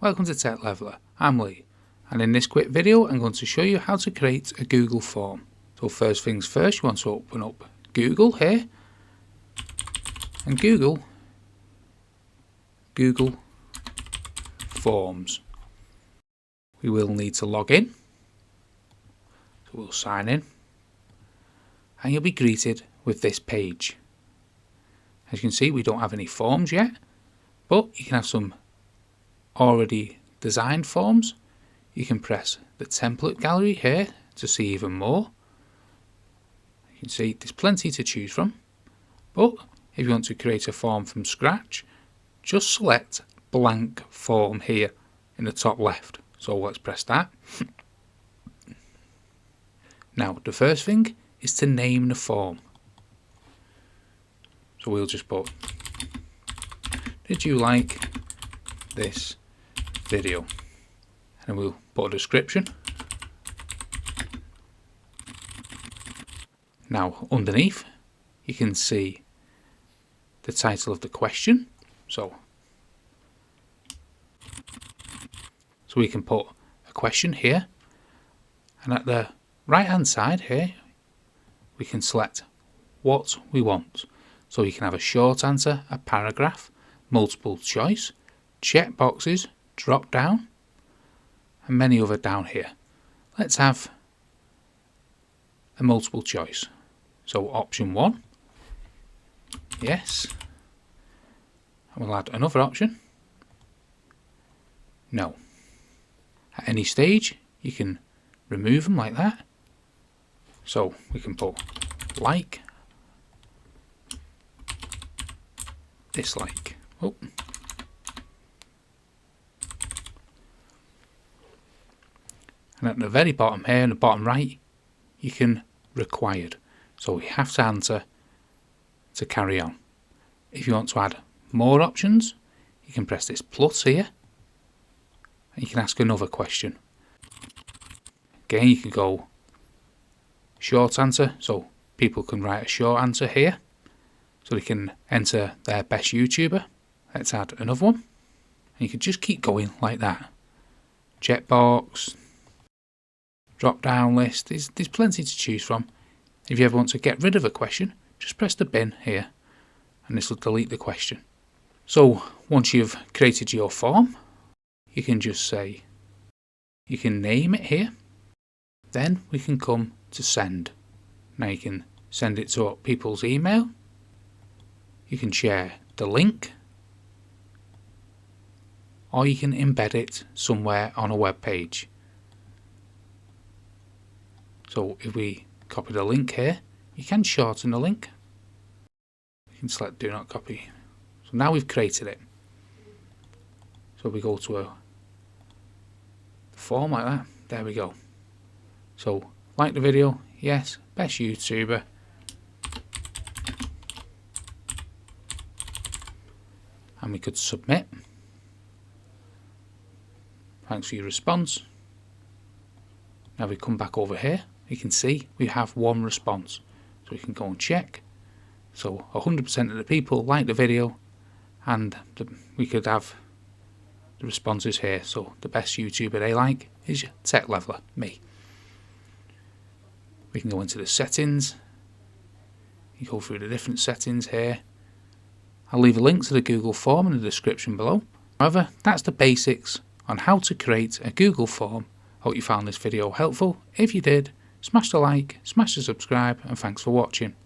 Welcome to Tech Leveller, I'm Lee, and in this quick video I'm going to show you how to create a Google form. So first things first, you want to open up Google here, and Google Forms. We will need to log in, so we'll sign in, and you'll be greeted with this page. As you can see, we don't have any forms yet, but you can have some already designed forms. You can press the template gallery here to see even more. You can see there's plenty to choose from, but if you want to create a form from scratch, just select blank form here in the top left. So let's press that. Now the first thing is to name the form. So we'll just put, did you like this video? And we'll put a description. Now underneath you can see the title of the question. So we can put a question here, and at the right hand side here we can select what we want. So you can have a short answer, a paragraph, multiple choice, check boxes, drop down, and many other down here. Let's have a multiple choice. So option 1, yes, and we'll add another option, no. At any stage you can remove them like that. So we can put like, dislike. Oh. And at the very bottom here, in the bottom right, you can required. So we have to answer to carry on. If you want to add more options, you can press this plus here, and you can ask another question. Again, you can go short answer, so people can write a short answer here, so they can enter their best YouTuber. Let's add another one, and you can just keep going like that. Checkbox, drop down list, there's plenty to choose from. If you ever want to get rid of a question, just press the bin here, and this will delete the question. So once you've created your form, you can just say, you can name it here, then we can come to send. Now you can send it to people's email, you can share the link, or you can embed it somewhere on a web page. So if we copy the link here, you can shorten the link. You can select do not copy. So now we've created it. So we go to a form like that. There we go. So like the video, yes, best YouTuber. And we could submit. Thanks for your response. Now we come back over here, you can see we have one response. So we can go and check. So 100% of the people like the video, and we could have the responses here. So the best YouTuber they like is Tech Leveller, me. We can go into the settings. You go through the different settings here. I'll leave a link to the Google form in the description below. However, that's the basics on how to create a Google form. Hope you found this video helpful. If you did, smash the like, smash the subscribe, and thanks for watching.